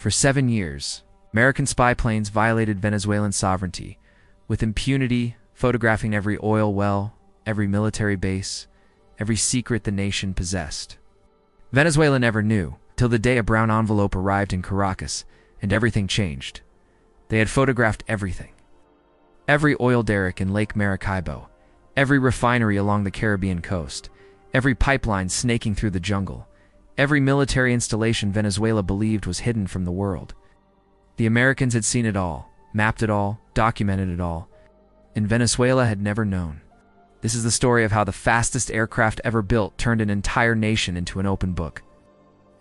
For 7 years, American spy planes violated Venezuelan sovereignty, with impunity, photographing every oil well, every military base, every secret the nation possessed. Venezuela never knew, till the day a brown envelope arrived in Caracas, and everything changed. They had photographed everything. Every oil derrick in Lake Maracaibo, every refinery along the Caribbean coast, every pipeline snaking through the jungle, every military installation Venezuela believed was hidden from the world. The Americans had seen it all, mapped it all, documented it all, and Venezuela had never known. This is the story of how the fastest aircraft ever built turned an entire nation into an open book,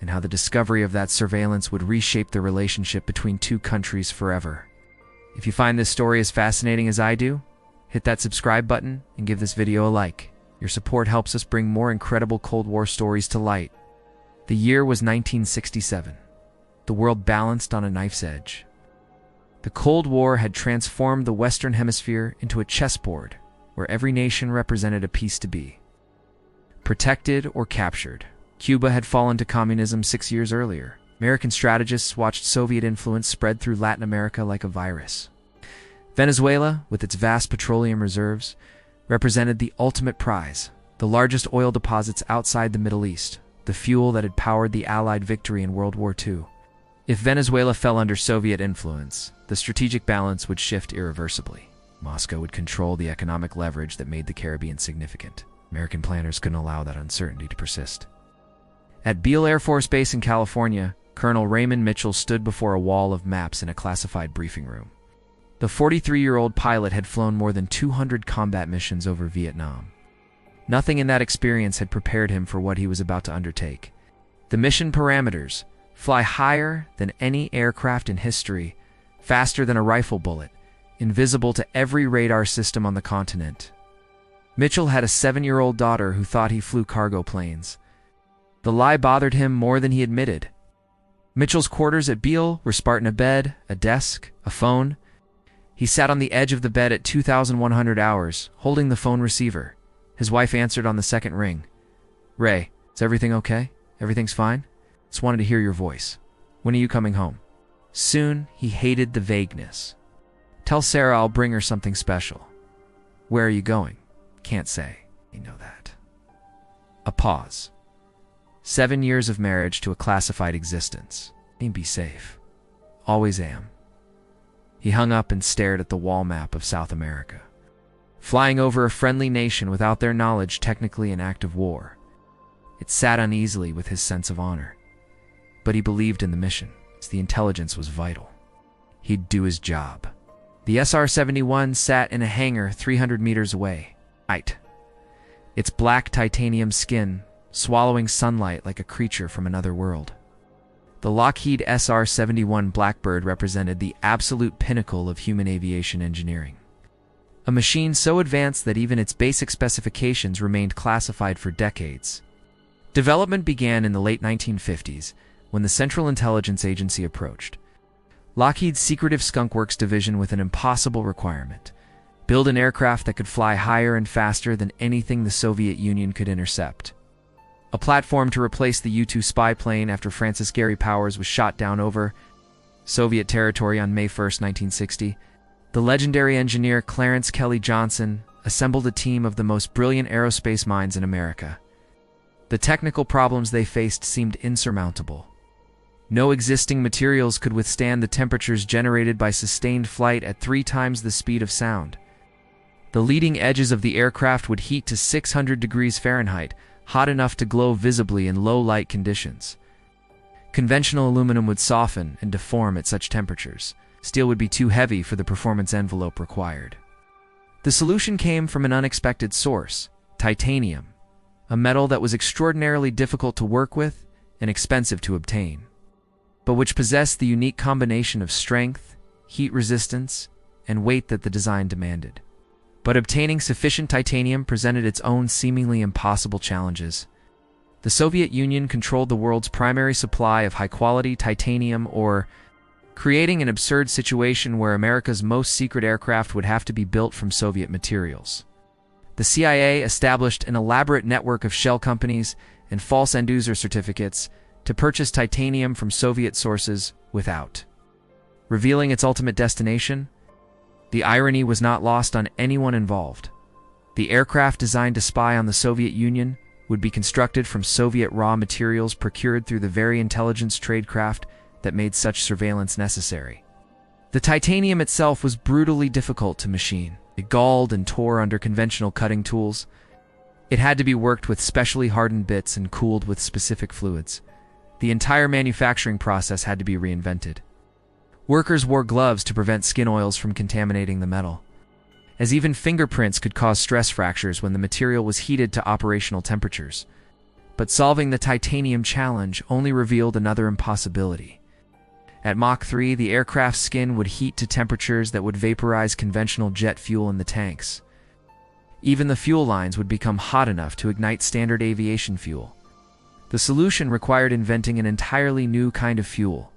and how the discovery of that surveillance would reshape the relationship between two countries forever. If you find this story as fascinating as I do, hit that subscribe button and give this video a like. Your support helps us bring more incredible Cold War stories to light. The year was 1967. The world balanced on a knife's edge. The Cold War had transformed the Western Hemisphere into a chessboard where every nation represented a piece to be protected or captured. Cuba had fallen to communism 6 years earlier. American strategists watched Soviet influence spread through Latin America like a virus. Venezuela, with its vast petroleum reserves, represented the ultimate prize, the largest oil deposits outside the Middle East, the fuel that had powered the Allied victory in World War II. If Venezuela fell under Soviet influence, the strategic balance would shift irreversibly. Moscow would control the economic leverage that made the Caribbean significant. American planners couldn't allow that uncertainty to persist. At Beale Air Force Base in California, Colonel Raymond Mitchell stood before a wall of maps in a classified briefing room. The 43-year-old pilot had flown more than 200 combat missions over Vietnam. Nothing in that experience had prepared him for what he was about to undertake. The mission parameters: fly higher than any aircraft in history, faster than a rifle bullet, invisible to every radar system on the continent. Mitchell had a 7-year-old daughter who thought he flew cargo planes. The lie bothered him more than he admitted. Mitchell's quarters at Beale were Spartan: a bed, a desk, a phone. He sat on the edge of the bed at 2,100 hours, holding the phone receiver. His wife answered on the second ring. "Ray, is everything okay? Everything's fine? Just wanted to hear your voice. When are you coming home?" Soon, he hated the vagueness. "Tell Sarah I'll bring her something special." "Where are you going?" "Can't say. You know that." A pause. 7 years of marriage to a classified existence. Be safe. Always am. He hung up and stared at the wall map of South America. Flying over a friendly nation without their knowledge technically an act of war. It sat uneasily with his sense of honor. But he believed in the mission, as the intelligence was vital. He'd do his job. The SR-71 sat in a hangar 300 meters away. Its black titanium skin swallowing sunlight like a creature from another world. The Lockheed SR-71 Blackbird represented the absolute pinnacle of human aviation engineering. A machine so advanced that even its basic specifications remained classified for decades. Development began in the late 1950s, when the Central Intelligence Agency approached Lockheed's secretive Skunk Works division with an impossible requirement: build an aircraft that could fly higher and faster than anything the Soviet Union could intercept. A platform to replace the U-2 spy plane after Francis Gary Powers was shot down over Soviet territory on May 1, 1960. The legendary engineer Clarence Kelly Johnson assembled a team of the most brilliant aerospace minds in America. The technical problems they faced seemed insurmountable. No existing materials could withstand the temperatures generated by sustained flight at 3 times the speed of sound. The leading edges of the aircraft would heat to 600 degrees Fahrenheit, hot enough to glow visibly in low light conditions. Conventional aluminum would soften and deform at such temperatures. Steel would be too heavy for the performance envelope required. The solution came from an unexpected source: titanium, a metal that was extraordinarily difficult to work with and expensive to obtain, but which possessed the unique combination of strength, heat resistance, and weight that the design demanded. But obtaining sufficient titanium presented its own seemingly impossible challenges. The Soviet Union controlled the world's primary supply of high-quality titanium, creating an absurd situation where America's most secret aircraft would have to be built from Soviet materials. The CIA established an elaborate network of shell companies and false end-user certificates to purchase titanium from Soviet sources without revealing its ultimate destination. The irony was not lost on anyone involved. The aircraft designed to spy on the Soviet Union would be constructed from Soviet raw materials procured through the very intelligence tradecraft that made such surveillance necessary. The titanium itself was brutally difficult to machine. It galled and tore under conventional cutting tools. It had to be worked with specially hardened bits and cooled with specific fluids. The entire manufacturing process had to be reinvented. Workers wore gloves to prevent skin oils from contaminating the metal, as even fingerprints could cause stress fractures when the material was heated to operational temperatures. But solving the titanium challenge only revealed another impossibility. At Mach 3, the aircraft's skin would heat to temperatures that would vaporize conventional jet fuel in the tanks. Even the fuel lines would become hot enough to ignite standard aviation fuel. The solution required inventing an entirely new kind of fuel,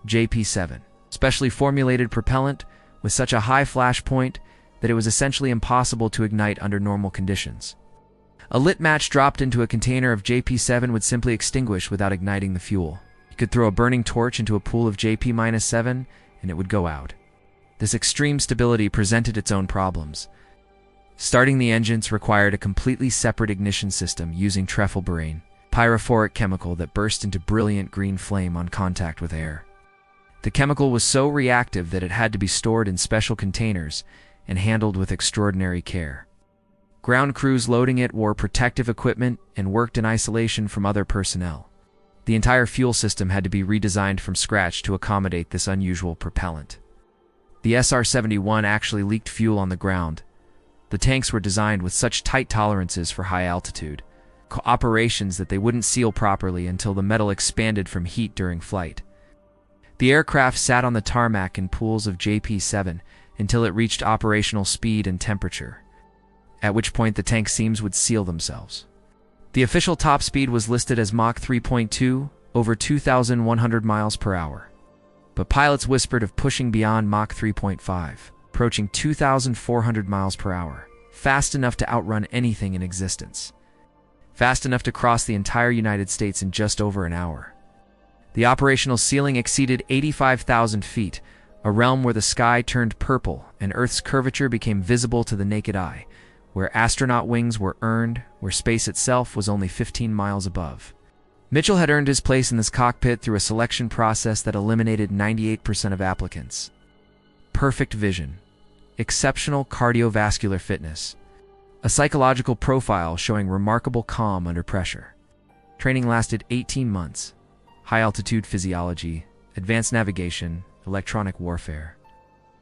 JP-7, specially formulated propellant with such a high flash point that it was essentially impossible to ignite under normal conditions. A lit match dropped into a container of JP-7 would simply extinguish without igniting the fuel. You could throw a burning torch into a pool of JP-7 and it would go out. This extreme stability presented its own problems. Starting the engines required a completely separate ignition system using trefilbarane, pyrophoric chemical that burst into brilliant green flame on contact with air. The chemical was so reactive that it had to be stored in special containers and handled with extraordinary care. Ground crews loading it wore protective equipment and worked in isolation from other personnel. The entire fuel system had to be redesigned from scratch to accommodate this unusual propellant. The SR-71 actually leaked fuel on the ground. The tanks were designed with such tight tolerances for high altitude operations that they wouldn't seal properly until the metal expanded from heat during flight. The aircraft sat on the tarmac in pools of JP-7 until it reached operational speed and temperature, at which point the tank seams would seal themselves. The official top speed was listed as Mach 3.2, over 2,100 miles per hour. But pilots whispered of pushing beyond Mach 3.5, approaching 2,400 miles per hour, fast enough to outrun anything in existence. Fast enough to cross the entire United States in just over an hour. The operational ceiling exceeded 85,000 feet, a realm where the sky turned purple and Earth's curvature became visible to the naked eye, where astronaut wings were earned, where space itself was only 15 miles above. Mitchell had earned his place in this cockpit through a selection process that eliminated 98% of applicants. Perfect vision, exceptional cardiovascular fitness, a psychological profile showing remarkable calm under pressure. Training lasted 18 months. High-altitude physiology, advanced navigation, electronic warfare,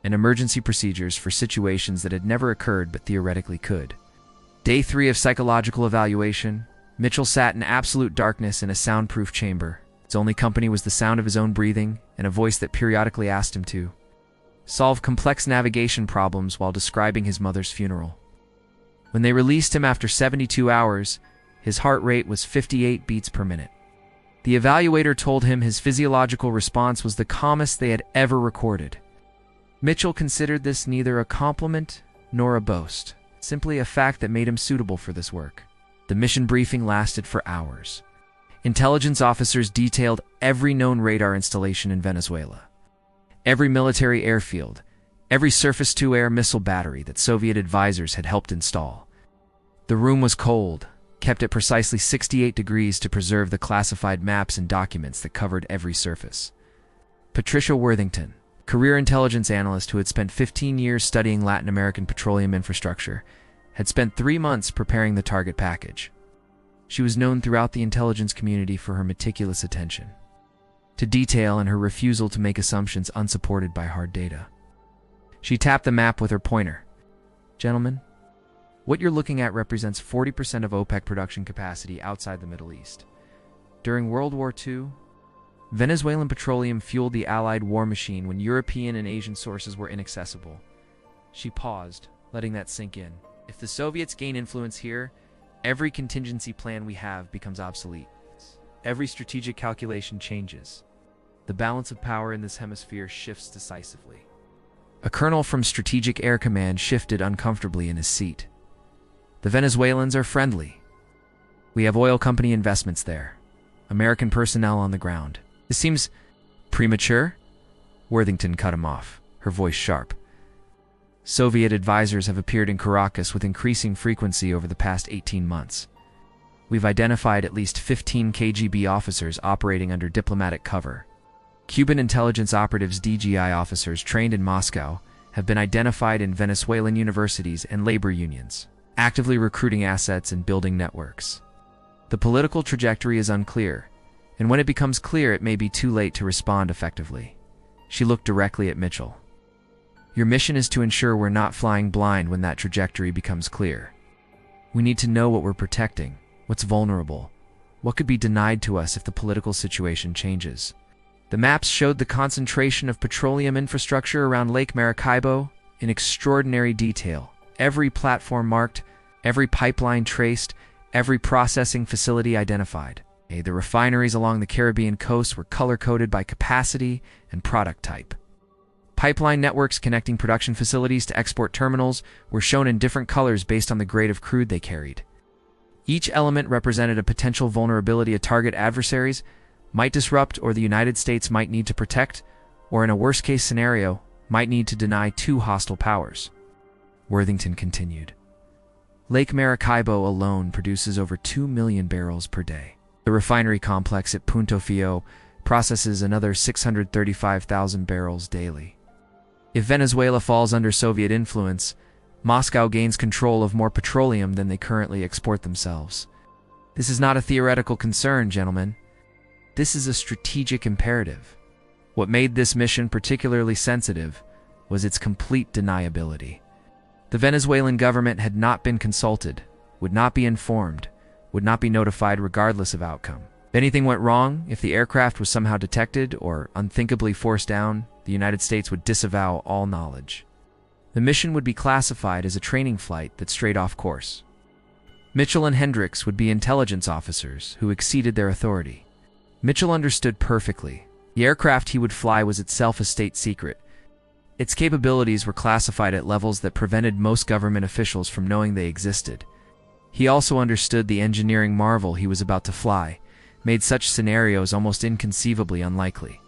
and emergency procedures for situations that had never occurred but theoretically could. Day 3 of psychological evaluation, Mitchell sat in absolute darkness in a soundproof chamber. Its only company was the sound of his own breathing and a voice that periodically asked him to solve complex navigation problems while describing his mother's funeral. When they released him after 72 hours, his heart rate was 58 beats per minute. The evaluator told him his physiological response was the calmest they had ever recorded. Mitchell considered this neither a compliment nor a boast, simply a fact that made him suitable for this work. The mission briefing lasted for hours. Intelligence officers detailed every known radar installation in Venezuela, every military airfield, every surface-to-air missile battery that Soviet advisors had helped install. The room was cold, kept at precisely 68 degrees to preserve the classified maps and documents that covered every surface. Patricia Worthington, career intelligence analyst who had spent 15 years studying Latin American petroleum infrastructure, had spent 3 months preparing the target package. She was known throughout the intelligence community for her meticulous attention to detail and her refusal to make assumptions unsupported by hard data. She tapped the map with her pointer. "Gentlemen, what you're looking at represents 40% of OPEC production capacity outside the Middle East. During World War II, Venezuelan petroleum fueled the Allied war machine when European and Asian sources were inaccessible." She paused, letting that sink in. "If the Soviets gain influence here, every contingency plan we have becomes obsolete. Every strategic calculation changes. The balance of power in this hemisphere shifts decisively." A colonel from Strategic Air Command shifted uncomfortably in his seat. "The Venezuelans are friendly. We have oil company investments there. American personnel on the ground. This seems premature? Worthington cut him off, her voice sharp. Soviet advisors have appeared in Caracas with increasing frequency over the past 18 months. We've identified at least 15 KGB officers operating under diplomatic cover. Cuban intelligence operatives DGI officers trained in Moscow have been identified in Venezuelan universities and labor unions, actively recruiting assets and building networks. The political trajectory is unclear, and when it becomes clear, it may be too late to respond effectively. She looked directly at Mitchell. Your mission is to ensure we're not flying blind when that trajectory becomes clear. We need to know what we're protecting, what's vulnerable, what could be denied to us if the political situation changes. The maps showed the concentration of petroleum infrastructure around Lake Maracaibo in extraordinary detail. Every platform marked, every pipeline traced, every processing facility identified. The refineries along the Caribbean coast were color-coded by capacity and product type. Pipeline networks connecting production facilities to export terminals were shown in different colors based on the grade of crude they carried. Each element represented a potential vulnerability a target adversaries might disrupt or the United States might need to protect, or in a worst-case scenario, might need to deny two hostile powers. Worthington continued. Lake Maracaibo alone produces over 2 million barrels per day. The refinery complex at Punto Fio processes another 635,000 barrels daily. If Venezuela falls under Soviet influence, Moscow gains control of more petroleum than they currently export themselves. This is not a theoretical concern, gentlemen. This is a strategic imperative. What made this mission particularly sensitive was its complete deniability. The Venezuelan government had not been consulted, would not be informed, would not be notified regardless of outcome. If anything went wrong, if the aircraft was somehow detected or unthinkably forced down, the United States would disavow all knowledge. The mission would be classified as a training flight that strayed off course. Mitchell and Hendricks would be intelligence officers who exceeded their authority. Mitchell understood perfectly. The aircraft he would fly was itself a state secret. Its capabilities were classified at levels that prevented most government officials from knowing they existed. He also understood the engineering marvel he was about to fly, made such scenarios almost inconceivably unlikely.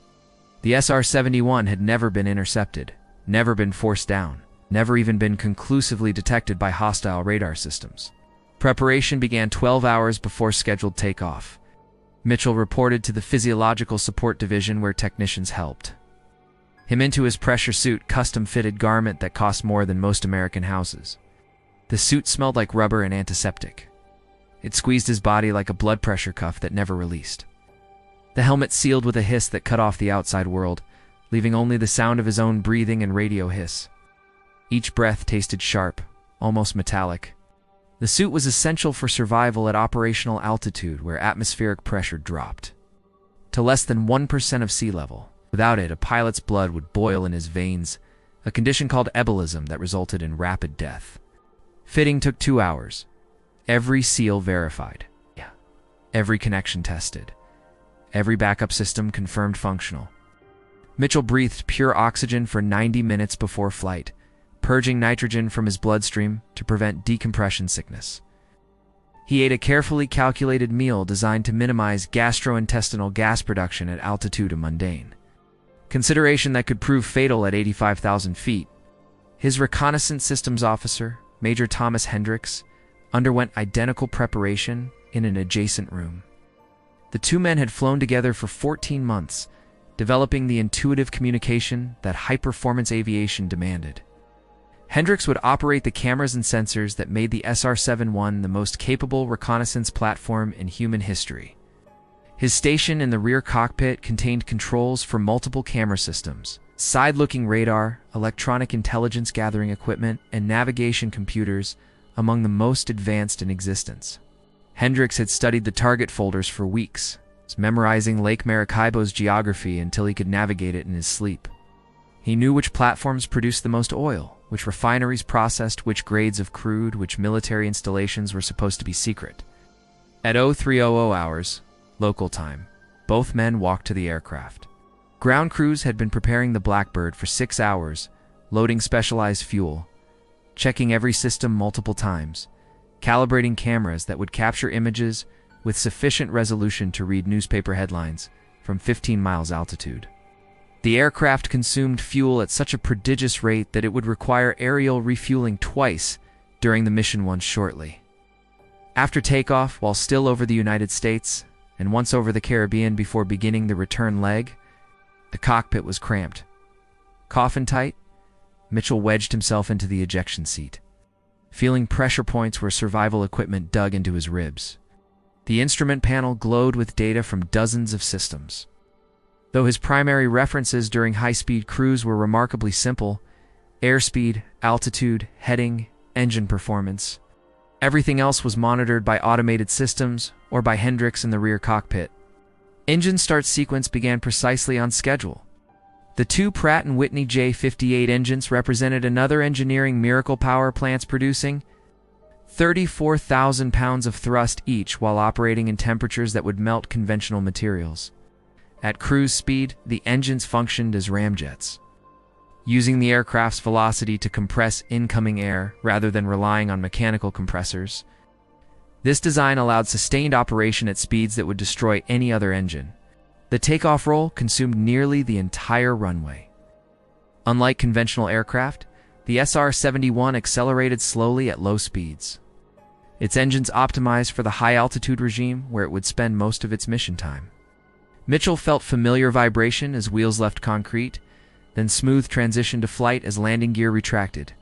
The SR-71 had never been intercepted, never been forced down, never even been conclusively detected by hostile radar systems. Preparation began 12 hours before scheduled takeoff. Mitchell reported to the Physiological Support Division where technicians helped him into his pressure suit, custom-fitted garment that cost more than most American houses. The suit smelled like rubber and antiseptic. It squeezed his body like a blood pressure cuff that never released. The helmet sealed with a hiss that cut off the outside world, leaving only the sound of his own breathing and radio hiss. Each breath tasted sharp, almost metallic. The suit was essential for survival at operational altitude where atmospheric pressure dropped to less than 1% of sea level. Without it, a pilot's blood would boil in his veins, a condition called embolism that resulted in rapid death. Fitting took 2 hours. Every seal verified. Every connection tested. Every backup system confirmed functional. Mitchell breathed pure oxygen for 90 minutes before flight, purging nitrogen from his bloodstream to prevent decompression sickness. He ate a carefully calculated meal designed to minimize gastrointestinal gas production at altitude mundane, consideration that could prove fatal at 85,000 feet. His reconnaissance systems officer, Major Thomas Hendricks, underwent identical preparation in an adjacent room. The two men had flown together for 14 months, developing the intuitive communication that high-performance aviation demanded. Hendricks would operate the cameras and sensors that made the SR-71 the most capable reconnaissance platform in human history. His station in the rear cockpit contained controls for multiple camera systems, side-looking radar, electronic intelligence gathering equipment, and navigation computers, among the most advanced in existence. Hendricks had studied the target folders for weeks, memorizing Lake Maracaibo's geography until he could navigate it in his sleep. He knew which platforms produced the most oil, which refineries processed which grades of crude, which military installations were supposed to be secret. At 0300 hours, local time, both men walked to the aircraft. Ground crews had been preparing the Blackbird for 6 hours, loading specialized fuel, checking every system multiple times, calibrating cameras that would capture images, with sufficient resolution to read newspaper headlines from 15 miles altitude. The aircraft consumed fuel at such a prodigious rate that it would require aerial refueling twice during the mission once shortly. After takeoff, while still over the United States, and once over the Caribbean before beginning the return leg, the cockpit was cramped. Coffin tight, Mitchell wedged himself into the ejection seat, feeling pressure points where survival equipment dug into his ribs. The instrument panel glowed with data from dozens of systems. Though his primary references during high-speed cruise were remarkably simple: airspeed, altitude, heading, engine performance, everything else was monitored by automated systems or by Hendricks in the rear cockpit. Engine start sequence began precisely on schedule. The two Pratt & Whitney J58 engines represented another engineering miracle, power plants producing 34,000 pounds of thrust each while operating in temperatures that would melt conventional materials. At cruise speed, the engines functioned as ramjets, using the aircraft's velocity to compress incoming air rather than relying on mechanical compressors. This design allowed sustained operation at speeds that would destroy any other engine. The takeoff roll consumed nearly the entire runway. Unlike conventional aircraft, the SR-71 accelerated slowly at low speeds. Its engines optimized for the high-altitude regime where it would spend most of its mission time. Mitchell felt familiar vibration as wheels left concrete, then smooth transition to flight as landing gear retracted.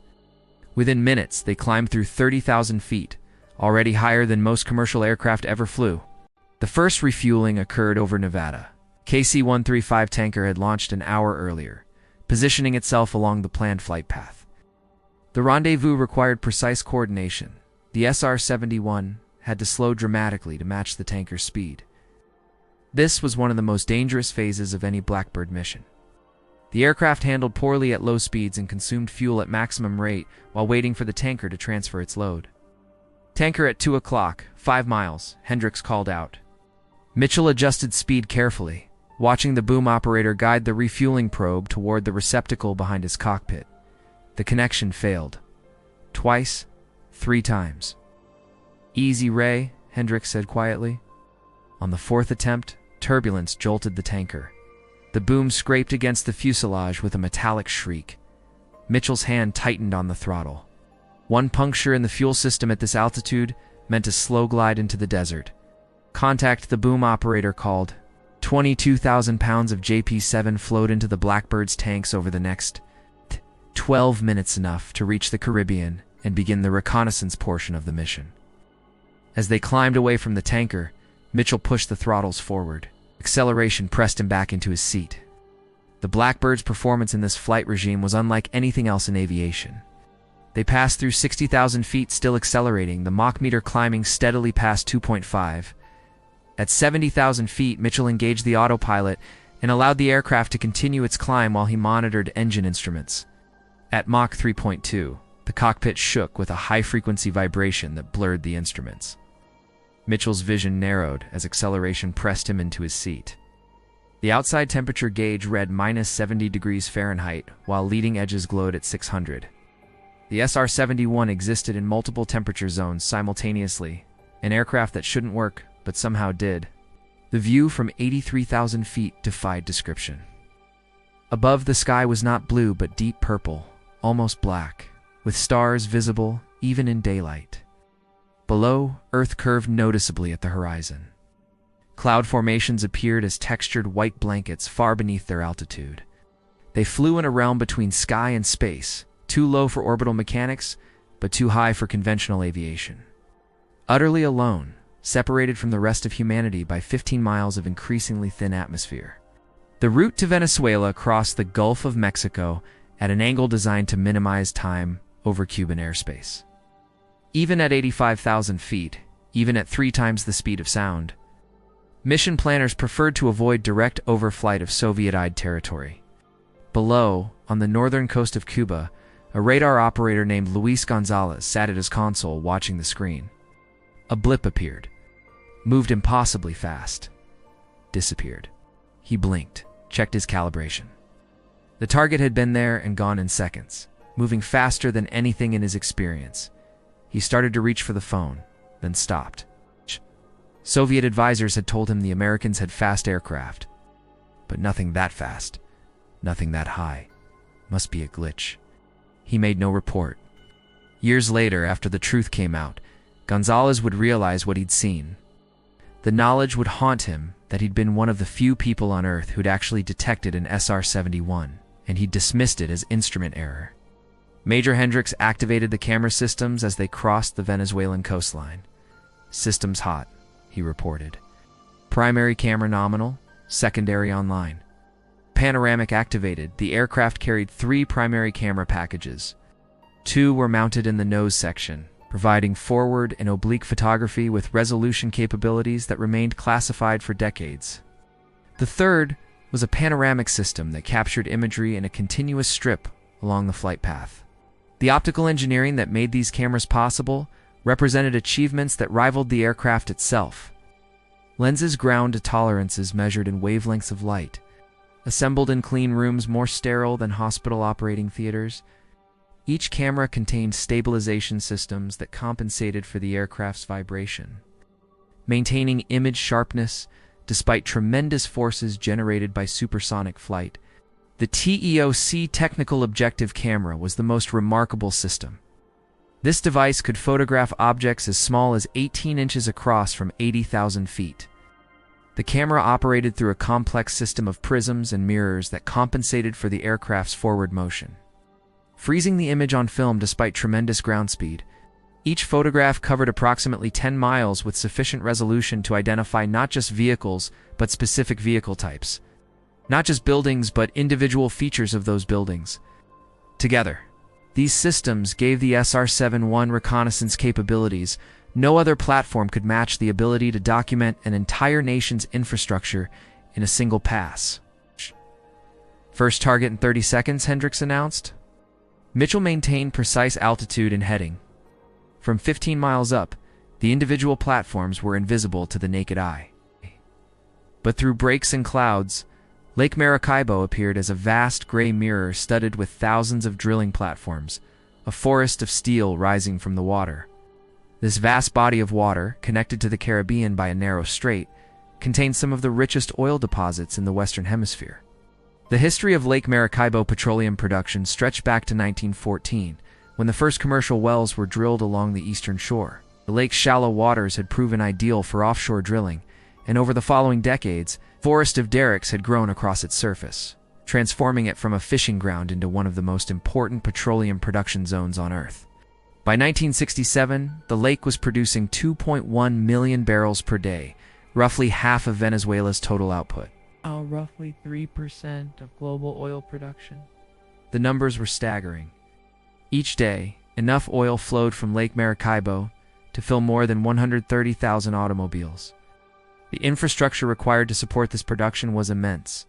Within minutes, they climbed through 30,000 feet, already higher than most commercial aircraft ever flew. The first refueling occurred over Nevada. KC-135 tanker had launched an hour earlier, positioning itself along the planned flight path. The rendezvous required precise coordination. The SR-71 had to slow dramatically to match the tanker's speed. This was one of the most dangerous phases of any Blackbird mission. The aircraft handled poorly at low speeds and consumed fuel at maximum rate while waiting for the tanker to transfer its load. "Tanker at 2 o'clock, 5 miles, Hendricks called out. Mitchell adjusted speed carefully, watching the boom operator guide the refueling probe toward the receptacle behind his cockpit. The connection failed. Twice, 3 times. "Easy, Ray," Hendricks said quietly. On the 4th attempt, turbulence jolted the tanker. The boom scraped against the fuselage with a metallic shriek. Mitchell's hand tightened on the throttle. One puncture in the fuel system at this altitude meant a slow glide into the desert. "Contact," the boom operator called. 22,000 pounds of JP-7 flowed into the Blackbird's tanks over the next 12 minutes, enough to reach the Caribbean and begin the reconnaissance portion of the mission. As they climbed away from the tanker, Mitchell pushed the throttles forward. Acceleration pressed him back into his seat. The Blackbird's performance in this flight regime was unlike anything else in aviation. They passed through 60,000 feet still accelerating, the Mach meter climbing steadily past 2.5. At 70,000 feet, Mitchell engaged the autopilot and allowed the aircraft to continue its climb while he monitored engine instruments. At Mach 3.2, the cockpit shook with a high-frequency vibration that blurred the instruments. Mitchell's vision narrowed as acceleration pressed him into his seat. The outside temperature gauge read -70 degrees Fahrenheit, while leading edges glowed at 600. The SR-71 existed in multiple temperature zones simultaneously, an aircraft that shouldn't work, but somehow did. The view from 83,000 feet defied description. Above, the sky was not blue but deep purple, almost black, with stars visible even in daylight. Below, Earth curved noticeably at the horizon. Cloud formations appeared as textured white blankets far beneath their altitude. They flew in a realm between sky and space, too low for orbital mechanics, but too high for conventional aviation. Utterly alone, separated from the rest of humanity by 15 miles of increasingly thin atmosphere. The route to Venezuela crossed the Gulf of Mexico at an angle designed to minimize time over Cuban airspace. Even at 85,000 feet, even at 3 times the speed of sound, mission planners preferred to avoid direct overflight of Soviet-eyed territory. Below, on the northern coast of Cuba, a radar operator named Luis Gonzalez sat at his console watching the screen. A blip appeared, moved impossibly fast, disappeared. He blinked, checked his calibration. The target had been there and gone in seconds, moving faster than anything in his experience. He started to reach for the phone, then stopped. Soviet advisors had told him the Americans had fast aircraft. But nothing that fast, nothing that high. Must be a glitch. He made no report. Years later, after the truth came out, Gonzalez would realize what he'd seen. The knowledge would haunt him that he'd been one of the few people on Earth who'd actually detected an SR-71, and he'd dismissed it as instrument error. Major Hendricks activated the camera systems as they crossed the Venezuelan coastline. "Systems hot," he reported. "Primary camera nominal, secondary online." Panoramic activated, the aircraft carried 3 primary camera packages. 2 were mounted in the nose section, providing forward and oblique photography with resolution capabilities that remained classified for decades. The third was a panoramic system that captured imagery in a continuous strip along the flight path. The optical engineering that made these cameras possible represented achievements that rivaled the aircraft itself. Lenses ground to tolerances measured in wavelengths of light, assembled in clean rooms more sterile than hospital operating theaters. Each camera contained stabilization systems that compensated for the aircraft's vibration, maintaining image sharpness despite tremendous forces generated by supersonic flight. The TEOC Technical Objective Camera was the most remarkable system. This device could photograph objects as small as 18 inches across from 80,000 feet. The camera operated through a complex system of prisms and mirrors that compensated for the aircraft's forward motion, freezing the image on film despite tremendous ground speed. Each photograph covered approximately 10 miles with sufficient resolution to identify not just vehicles, but specific vehicle types. Not just buildings, but individual features of those buildings. Together, these systems gave the SR-71 reconnaissance capabilities. No other platform could match the ability to document an entire nation's infrastructure in a single pass. "First target in 30 seconds, Hendricks announced. Mitchell maintained precise altitude and heading. From 15 miles up, the individual platforms were invisible to the naked eye. But through breaks in clouds, Lake Maracaibo appeared as a vast gray mirror studded with thousands of drilling platforms, a forest of steel rising from the water. This vast body of water, connected to the Caribbean by a narrow strait, contained some of the richest oil deposits in the Western Hemisphere. The history of Lake Maracaibo petroleum production stretched back to 1914, when the first commercial wells were drilled along the eastern shore. The lake's shallow waters had proven ideal for offshore drilling, and over the following decades, a forest of derricks had grown across its surface, transforming it from a fishing ground into one of the most important petroleum production zones on Earth. By 1967, the lake was producing 2.1 million barrels per day, roughly half of Venezuela's total output. Roughly 3% of global oil production. The numbers were staggering. Each day, enough oil flowed from Lake Maracaibo to fill more than 130,000 automobiles. The infrastructure required to support this production was immense.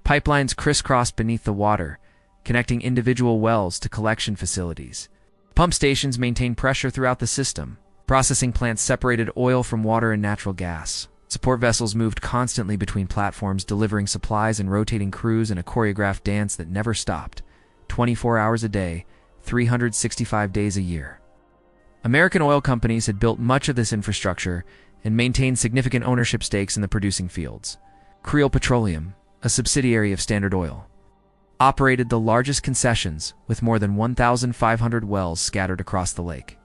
Pipelines crisscrossed beneath the water, connecting individual wells to collection facilities. Pump stations maintained pressure throughout the system. Processing plants separated oil from water and natural gas. Support vessels moved constantly between platforms, delivering supplies and rotating crews in a choreographed dance that never stopped, 24 hours a day, 365 days a year. American oil companies had built much of this infrastructure and maintained significant ownership stakes in the producing fields. Creole Petroleum, a subsidiary of Standard Oil, operated the largest concessions with more than 1,500 wells scattered across the lake.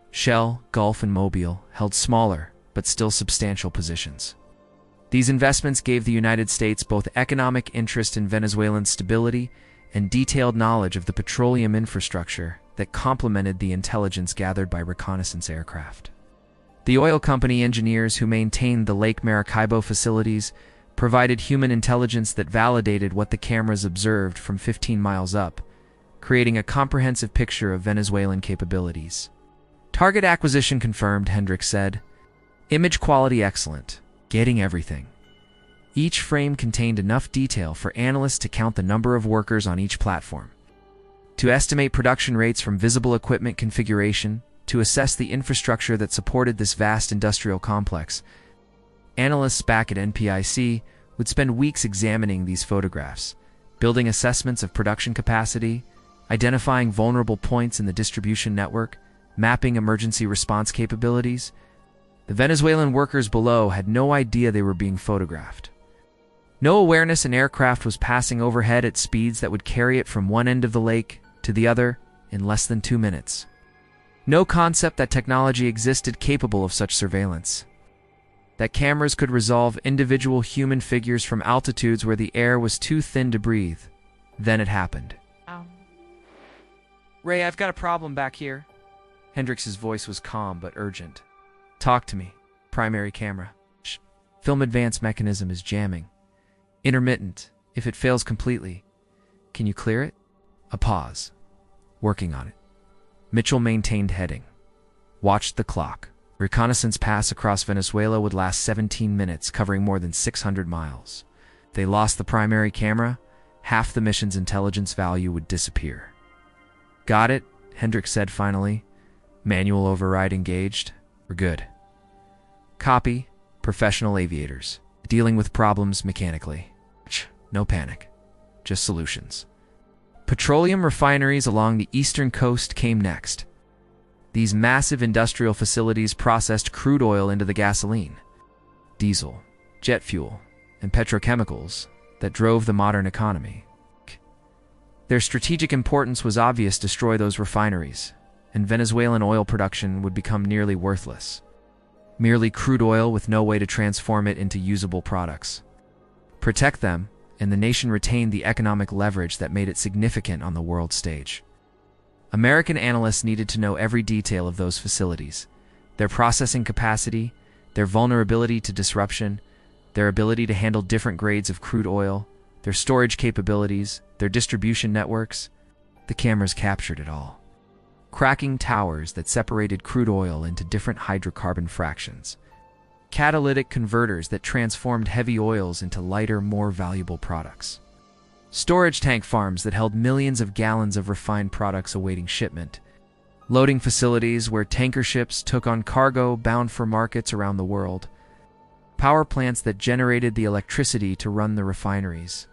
Shell, Gulf, and Mobile held smaller but still substantial positions. These investments gave the United States both economic interest in Venezuelan stability and detailed knowledge of the petroleum infrastructure that complemented the intelligence gathered by reconnaissance aircraft. The oil company engineers who maintained the Lake Maracaibo facilities provided human intelligence that validated what the cameras observed from 15 miles up, creating a comprehensive picture of Venezuelan capabilities. Target acquisition confirmed, Hendricks said. Image quality excellent, getting everything. Each frame contained enough detail for analysts to count the number of workers on each platform, to estimate production rates from visible equipment configuration, to assess the infrastructure that supported this vast industrial complex. Analysts back at NPIC would spend weeks examining these photographs, building assessments of production capacity, identifying vulnerable points in the distribution network, mapping emergency response capabilities. The Venezuelan workers below had no idea they were being photographed. No awareness an aircraft was passing overhead at speeds that would carry it from one end of the lake to the other in less than 2 minutes. No concept that technology existed capable of such surveillance. That cameras could resolve individual human figures from altitudes where the air was too thin to breathe. Then it happened. Ow. Ray, I've got a problem back here. Hendrix's voice was calm but urgent. Talk to me. Primary camera. Shh. Film advance mechanism is jamming. Intermittent. If it fails completely. Can you clear it? A pause. Working on it. Mitchell maintained heading. Watched the clock. Reconnaissance pass across Venezuela would last 17 minutes, covering more than 600 miles. If they lost the primary camera, half the mission's intelligence value would disappear. Got it, Hendrix said finally. Manual override engaged. We're good. Copy. Professional aviators. Dealing with problems mechanically. No panic. Just solutions. Petroleum refineries along the eastern coast came next. These massive industrial facilities processed crude oil into the gasoline, diesel, jet fuel, and petrochemicals that drove the modern economy. Their strategic importance was obvious. Destroy those refineries, and Venezuelan oil production would become nearly worthless. Merely crude oil with no way to transform it into usable products. Protect them, and the nation retained the economic leverage that made it significant on the world stage. American analysts needed to know every detail of those facilities, their processing capacity, their vulnerability to disruption, their ability to handle different grades of crude oil, their storage capabilities, their distribution networks. The cameras captured it all. Cracking towers that separated crude oil into different hydrocarbon fractions. Catalytic converters that transformed heavy oils into lighter, more valuable products. Storage tank farms that held millions of gallons of refined products awaiting shipment. Loading facilities where tanker ships took on cargo bound for markets around the world. Power plants that generated the electricity to run the refineries.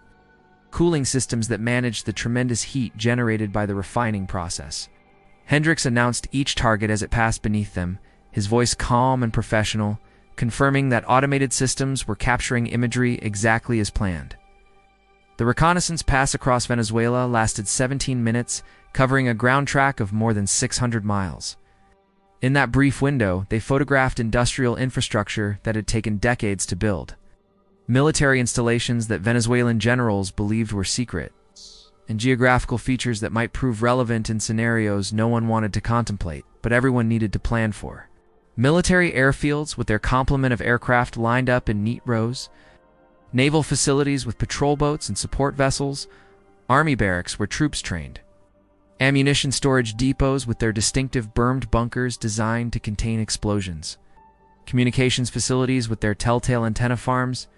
Cooling systems that managed the tremendous heat generated by the refining process. Hendrix announced each target as it passed beneath them, his voice calm and professional, confirming that automated systems were capturing imagery exactly as planned. The reconnaissance pass across Venezuela lasted 17 minutes, covering a ground track of more than 600 miles. In that brief window, they photographed industrial infrastructure that had taken decades to build. Military installations that Venezuelan generals believed were secret, and geographical features that might prove relevant in scenarios no one wanted to contemplate, but everyone needed to plan for. Military airfields with their complement of aircraft lined up in neat rows, naval facilities with patrol boats and support vessels, army barracks where troops trained, ammunition storage depots with their distinctive bermed bunkers designed to contain explosions, communications facilities with their telltale antenna farms,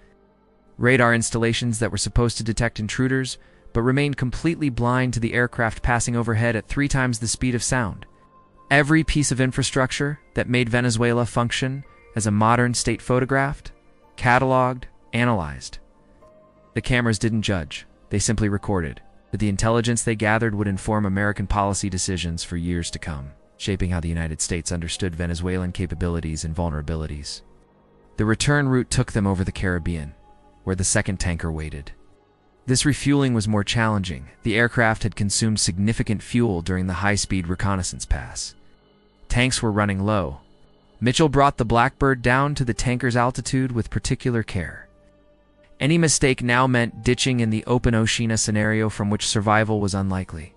radar installations that were supposed to detect intruders but remained completely blind to the aircraft passing overhead at 3 times the speed of sound. Every piece of infrastructure that made Venezuela function as a modern state photographed, cataloged, analyzed. The cameras didn't judge, they simply recorded, but the intelligence they gathered would inform American policy decisions for years to come, shaping how the United States understood Venezuelan capabilities and vulnerabilities. The return route took them over the Caribbean, where the second tanker waited. This refueling was more challenging. The aircraft had consumed significant fuel during the high-speed reconnaissance pass. Tanks were running low. Mitchell brought the Blackbird down to the tanker's altitude with particular care. Any mistake now meant ditching in the open ocean, a scenario from which survival was unlikely.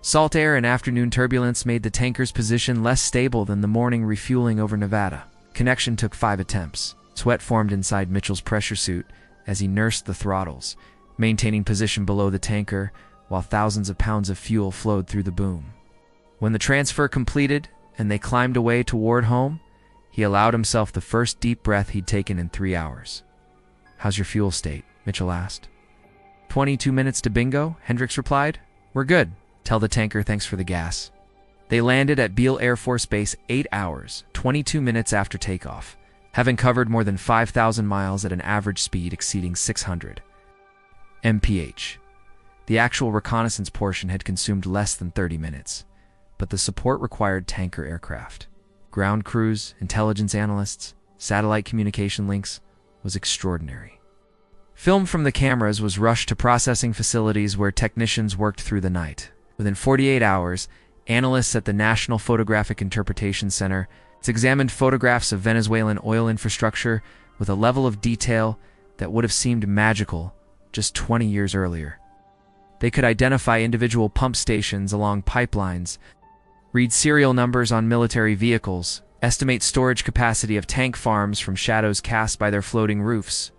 Salt air and afternoon turbulence made the tanker's position less stable than the morning refueling over Nevada. Connection took 5 attempts. Sweat formed inside Mitchell's pressure suit as he nursed the throttles, maintaining position below the tanker while thousands of pounds of fuel flowed through the boom. When the transfer completed and they climbed away toward home, he allowed himself the first deep breath he'd taken in 3 hours. "How's your fuel state?" Mitchell asked. 22 minutes to bingo, Hendrix replied. "We're good. Tell the tanker thanks for the gas." They landed at Beale Air Force Base 8 hours, 22 minutes after takeoff, having covered more than 5,000 miles at an average speed exceeding 600 mph. The actual reconnaissance portion had consumed less than 30 minutes, but the support required tanker aircraft. ground crews, intelligence analysts, satellite communication links, was extraordinary. Film from the cameras was rushed to processing facilities where technicians worked through the night. Within 48 hours, analysts at the National Photographic Interpretation Center examined photographs of Venezuelan oil infrastructure with a level of detail that would have seemed magical just 20 years earlier. They could identify individual pump stations along pipelines, read serial numbers on military vehicles, estimate storage capacity of tank farms from shadows cast by their floating roofs.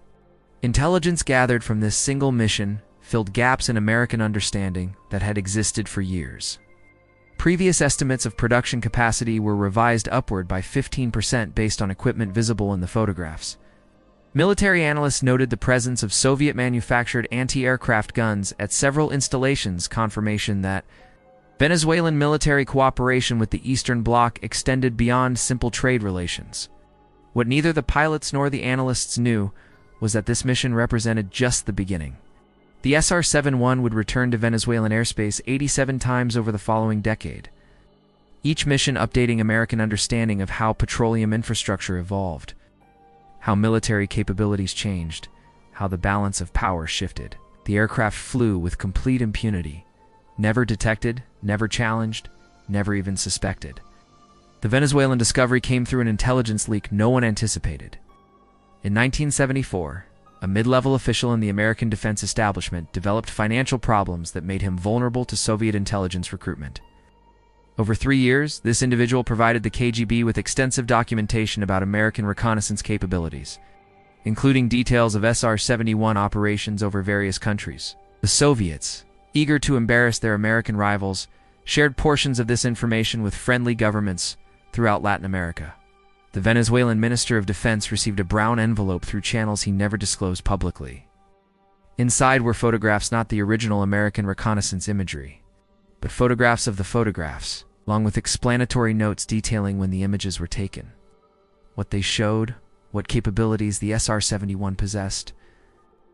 Intelligence gathered from this single mission filled gaps in American understanding that had existed for years. Previous estimates of production capacity were revised upward by 15% based on equipment visible in the photographs. Military analysts noted the presence of Soviet-manufactured anti-aircraft guns at several installations, confirmation that Venezuelan military cooperation with the Eastern Bloc extended beyond simple trade relations. What neither the pilots nor the analysts knew was that this mission represented just the beginning. The SR-71 would return to Venezuelan airspace 87 times over the following decade, each mission updating American understanding of how petroleum infrastructure evolved, how military capabilities changed, how the balance of power shifted. The aircraft flew with complete impunity, never detected, never challenged, never even suspected. The Venezuelan discovery came through an intelligence leak no one anticipated. In 1974, a mid-level official in the American defense establishment developed financial problems that made him vulnerable to Soviet intelligence recruitment. Over 3 years, this individual provided the KGB with extensive documentation about American reconnaissance capabilities, including details of SR-71 operations over various countries. The Soviets, eager to embarrass their American rivals, shared portions of this information with friendly governments throughout Latin America. The Venezuelan Minister of Defense received a brown envelope through channels he never disclosed publicly. Inside were photographs, not the original American reconnaissance imagery, but photographs of the photographs, along with explanatory notes detailing when the images were taken, what they showed, what capabilities the SR-71 possessed.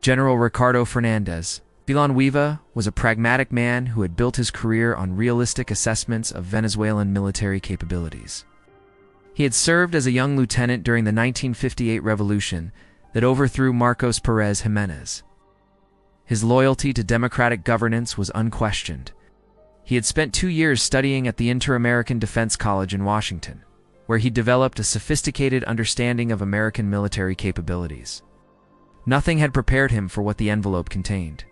General Ricardo Fernandez Villanueva was a pragmatic man who had built his career on realistic assessments of Venezuelan military capabilities. He had served as a young lieutenant during the 1958 revolution that overthrew Marcos Pérez Jiménez. His loyalty to democratic governance was unquestioned. He had spent 2 years studying at the Inter-American Defense College in Washington, where he developed a sophisticated understanding of American military capabilities. Nothing had prepared him for what the envelope contained.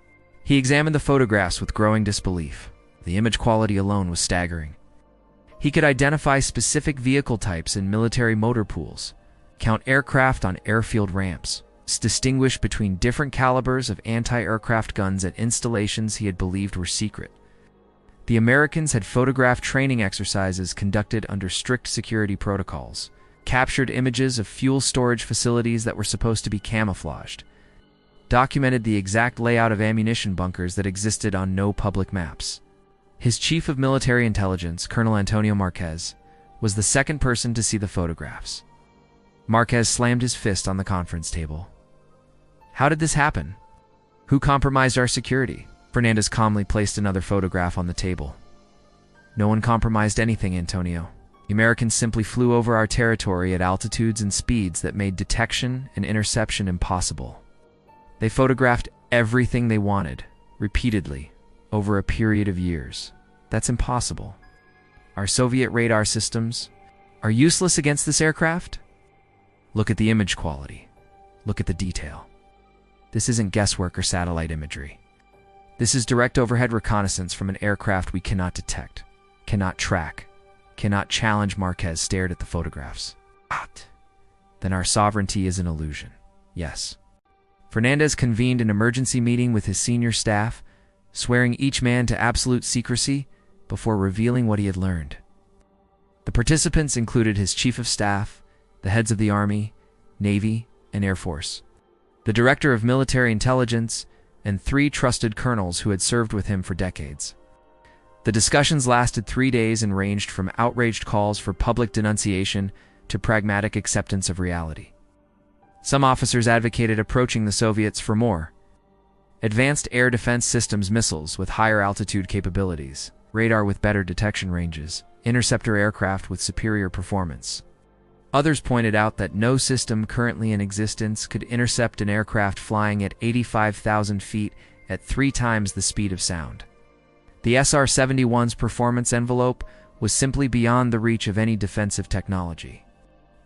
He examined the photographs with growing disbelief. The image quality alone was staggering. He could identify specific vehicle types in military motor pools, count aircraft on airfield ramps, distinguish between different calibers of anti-aircraft guns at installations he had believed were secret. The Americans had photographed training exercises conducted under strict security protocols, captured images of fuel storage facilities that were supposed to be camouflaged, documented the exact layout of ammunition bunkers that existed on no public maps. His chief of military intelligence, Colonel Antonio Marquez, was the second person to see the photographs. Marquez slammed his fist on the conference table. How did this happen? Who compromised our security? Fernandez calmly placed another photograph on the table. No one compromised anything, Antonio. The Americans simply flew over our territory at altitudes and speeds that made detection and interception impossible. They photographed everything they wanted, repeatedly, over a period of years. That's impossible. Our Soviet radar systems are useless against this aircraft? Look at the image quality. Look at the detail. This isn't guesswork or satellite imagery. This is direct overhead reconnaissance from an aircraft we cannot detect, cannot track, cannot challenge. Marquez stared at the photographs. Then our sovereignty is an illusion. Yes. Fernandez convened an emergency meeting with his senior staff, swearing each man to absolute secrecy before revealing what he had learned. The participants included his chief of staff, the heads of the Army, Navy, and Air Force, the director of military intelligence, and 3 trusted colonels who had served with him for decades. The discussions lasted 3 days and ranged from outraged calls for public denunciation to pragmatic acceptance of reality. Some officers advocated approaching the Soviets for more advanced air defense systems, missiles with higher altitude capabilities, radar with better detection ranges, interceptor aircraft with superior performance. Others pointed out that no system currently in existence could intercept an aircraft flying at 85,000 feet at 3 times the speed of sound. The SR-71's performance envelope was simply beyond the reach of any defensive technology.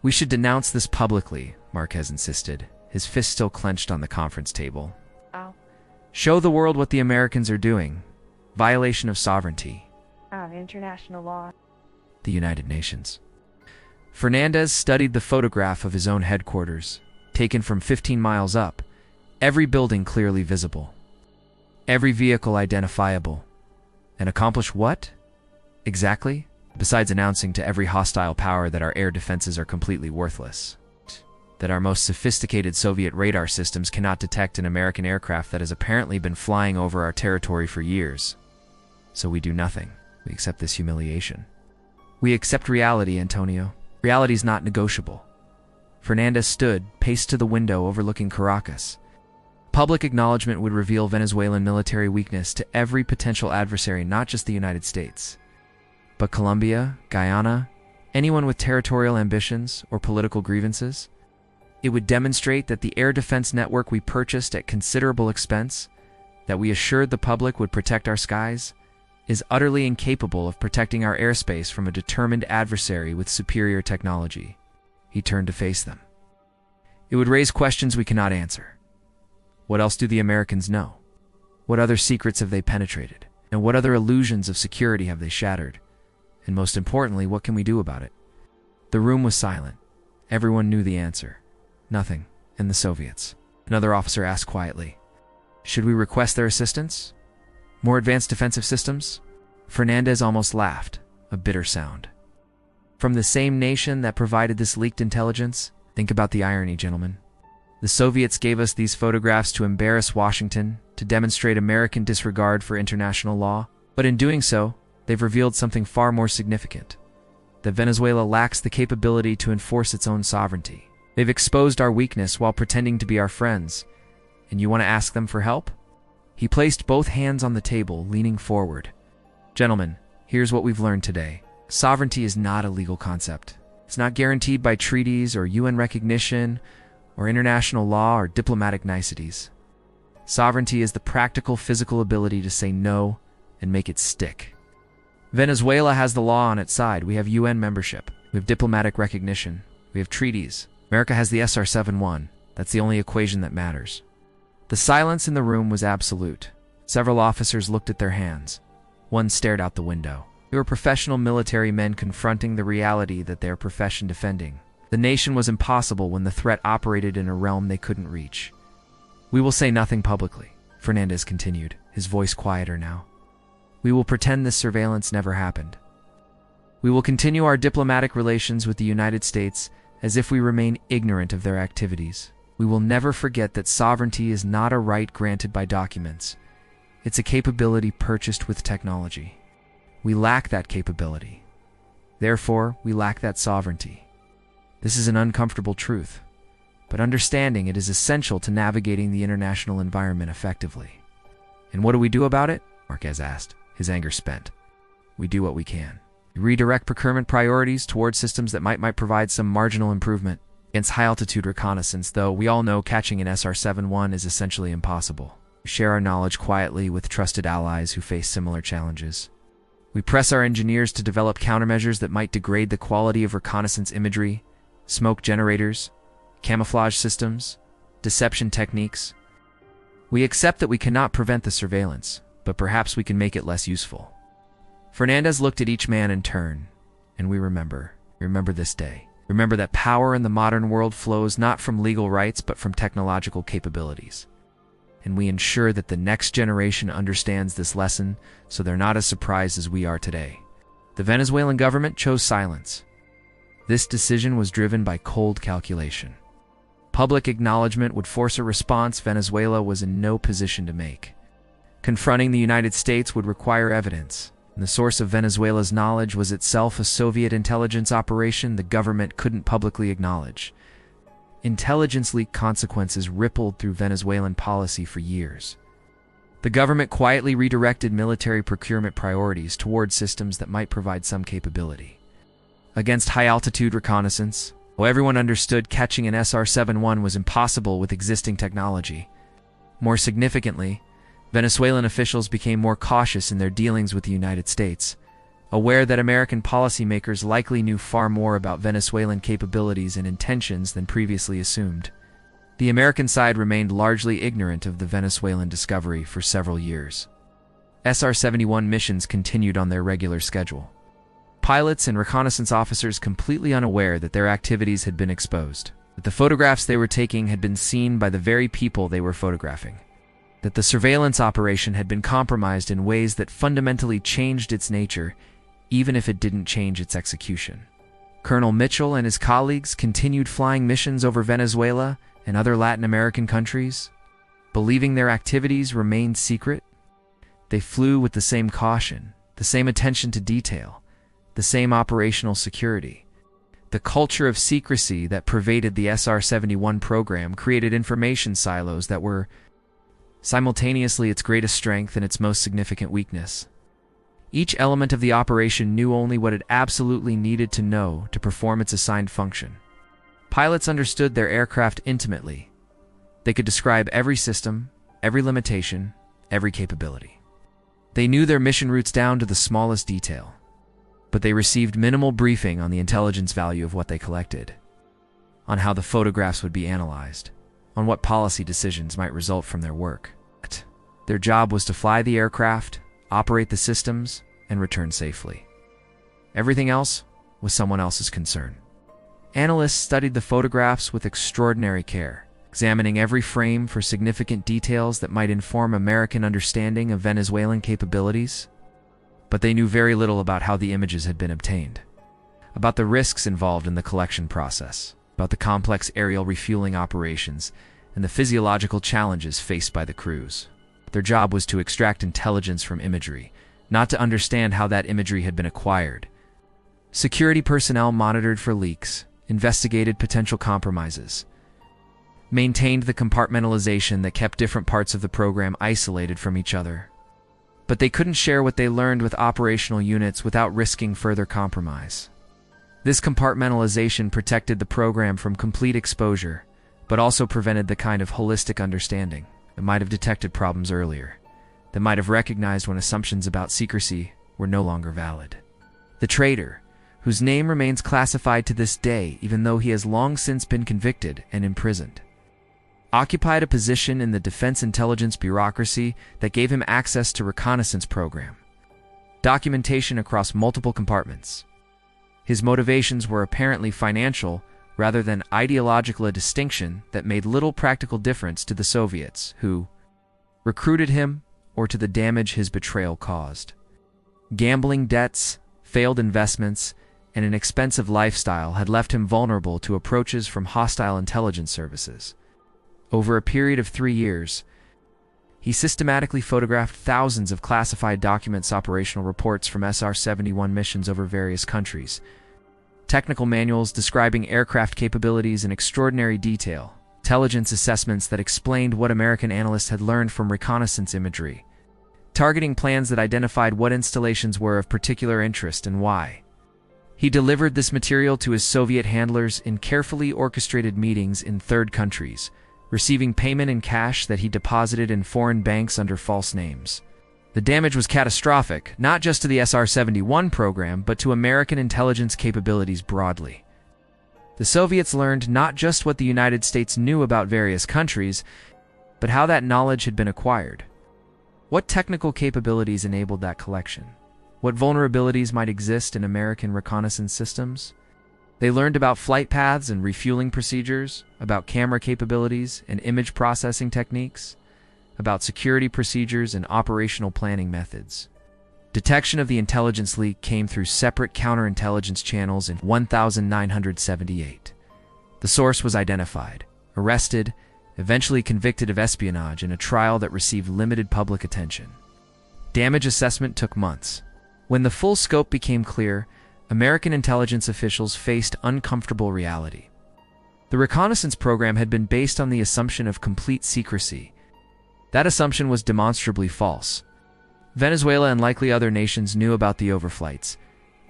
"We should denounce this publicly," Marquez insisted, his fist still clenched on the conference table. Oh. "Show the world what the Americans are doing. Violation of sovereignty. International law. The United Nations." Fernandez studied the photograph of his own headquarters, taken from 15 miles up, every building clearly visible, every vehicle identifiable. And accomplish what? Exactly? Besides announcing to every hostile power that our air defenses are completely worthless. That our most sophisticated Soviet radar systems cannot detect an American aircraft that has apparently been flying over our territory for years. So we do nothing. We accept this humiliation. We accept reality, Antonio. Reality is not negotiable. Fernandez stood, paced to the window overlooking Caracas. Public acknowledgement would reveal Venezuelan military weakness to every potential adversary, not just the United States, but Colombia, Guyana, anyone with territorial ambitions or political grievances. It would demonstrate that the air defense network we purchased at considerable expense, that we assured the public would protect our skies, is utterly incapable of protecting our airspace from a determined adversary with superior technology. He turned to face them. It would raise questions we cannot answer. What else do the Americans know? What other secrets have they penetrated? And what other illusions of security have they shattered? And most importantly, what can we do about it? The room was silent. Everyone knew the answer. Nothing. And the Soviets. Another officer asked quietly, "Should we request their assistance? More advanced defensive systems?" Fernandez almost laughed, a bitter sound. From the same nation that provided this leaked intelligence? Think about the irony, gentlemen. The Soviets gave us these photographs to embarrass Washington, to demonstrate American disregard for international law. But in doing so, they've revealed something far more significant. That Venezuela lacks the capability to enforce its own sovereignty. They've exposed our weakness while pretending to be our friends. And you want to ask them for help? He placed both hands on the table, leaning forward. "Gentlemen, here's what we've learned today. Sovereignty is not a legal concept. It's not guaranteed by treaties or UN recognition or international law or diplomatic niceties. Sovereignty is the practical, physical ability to say no and make it stick. Venezuela has the law on its side. We have UN membership. We have diplomatic recognition. We have treaties. America has the SR-71. That's the only equation that matters." The silence in the room was absolute. Several officers looked at their hands. One stared out the window. They were professional military men confronting the reality that their profession defending. The nation was impossible when the threat operated in a realm they couldn't reach. "We will say nothing publicly," Fernandez continued, his voice quieter now. "We will pretend this surveillance never happened. We will continue our diplomatic relations with the United States as if we remain ignorant of their activities. We will never forget that sovereignty is not a right granted by documents. It's a capability purchased with technology. We lack that capability. Therefore, we lack that sovereignty. This is an uncomfortable truth, but understanding it is essential to navigating the international environment effectively." "And what do we do about it?" Marquez asked, his anger spent. "We do what we can. We redirect procurement priorities towards systems that might provide some marginal improvement against high-altitude reconnaissance, though we all know catching an SR-71 is essentially impossible. We share our knowledge quietly with trusted allies who face similar challenges. We press our engineers to develop countermeasures that might degrade the quality of reconnaissance imagery, smoke generators, camouflage systems, deception techniques. We accept that we cannot prevent the surveillance, but perhaps we can make it less useful." Fernandez looked at each man in turn, and we remember this day. Remember that power in the modern world flows not from legal rights, but from technological capabilities. And we ensure that the next generation understands this lesson so they're not as surprised as we are today. The Venezuelan government chose silence. This decision was driven by cold calculation. Public acknowledgement would force a response Venezuela was in no position to make. Confronting the United States would require evidence, and the source of Venezuela's knowledge was itself a Soviet intelligence operation the government couldn't publicly acknowledge. Intelligence leak consequences rippled through Venezuelan policy for years. The government quietly redirected military procurement priorities toward systems that might provide some capability. Against high-altitude reconnaissance, while everyone understood catching an SR-71 was impossible with existing technology, more significantly, Venezuelan officials became more cautious in their dealings with the United States, aware that American policymakers likely knew far more about Venezuelan capabilities and intentions than previously assumed. The American side remained largely ignorant of the Venezuelan discovery for several years. SR-71 missions continued on their regular schedule. Pilots and reconnaissance officers completely unaware that their activities had been exposed, that the photographs they were taking had been seen by the very people they were photographing, that the surveillance operation had been compromised in ways that fundamentally changed its nature, even if it didn't change its execution. Colonel Mitchell and his colleagues continued flying missions over Venezuela and other Latin American countries, believing their activities remained secret. They flew with the same caution, the same attention to detail, the same operational security. The culture of secrecy that pervaded the SR-71 program created information silos that were simultaneously its greatest strength and its most significant weakness. Each element of the operation knew only what it absolutely needed to know to perform its assigned function. Pilots understood their aircraft intimately. They could describe every system, every limitation, every capability. They knew their mission routes down to the smallest detail, but they received minimal briefing on the intelligence value of what they collected, on how the photographs would be analyzed, on what policy decisions might result from their work. Their job was to fly the aircraft, operate the systems, and return safely. Everything else was someone else's concern. Analysts studied the photographs with extraordinary care, examining every frame for significant details that might inform American understanding of Venezuelan capabilities. But they knew very little about how the images had been obtained, about the risks involved in the collection process, about the complex aerial refueling operations, and the physiological challenges faced by the crews. Their job was to extract intelligence from imagery, not to understand how that imagery had been acquired. Security personnel monitored for leaks, investigated potential compromises, maintained the compartmentalization that kept different parts of the program isolated from each other. But they couldn't share what they learned with operational units without risking further compromise. This compartmentalization protected the program from complete exposure, but also prevented the kind of holistic understanding that might have detected problems earlier, that might have recognized when assumptions about secrecy were no longer valid. The traitor, whose name remains classified to this day even though he has long since been convicted and imprisoned, occupied a position in the defense intelligence bureaucracy that gave him access to reconnaissance program, documentation across multiple compartments. His motivations were apparently financial rather than ideological, a distinction that made little practical difference to the Soviets, who recruited him, or to the damage his betrayal caused. Gambling debts, failed investments, and an expensive lifestyle had left him vulnerable to approaches from hostile intelligence services. Over a period of 3 years, he systematically photographed thousands of classified documents, operational reports from SR-71 missions over various countries, technical manuals describing aircraft capabilities in extraordinary detail, intelligence assessments that explained what American analysts had learned from reconnaissance imagery, targeting plans that identified what installations were of particular interest and why. He delivered this material to his Soviet handlers in carefully orchestrated meetings in third countries, receiving payment in cash that he deposited in foreign banks under false names. The damage was catastrophic, not just to the SR-71 program, but to American intelligence capabilities broadly. The Soviets learned not just what the United States knew about various countries, but how that knowledge had been acquired. What technical capabilities enabled that collection? What vulnerabilities might exist in American reconnaissance systems? They learned about flight paths and refueling procedures, about camera capabilities and image processing techniques, about security procedures and operational planning methods. Detection of the intelligence leak came through separate counterintelligence channels in 1978. The source was identified, arrested, eventually convicted of espionage in a trial that received limited public attention. Damage assessment took months. When the full scope became clear, American intelligence officials faced uncomfortable reality. The reconnaissance program had been based on the assumption of complete secrecy, That assumption was demonstrably false. Venezuela and likely other nations knew about the overflights,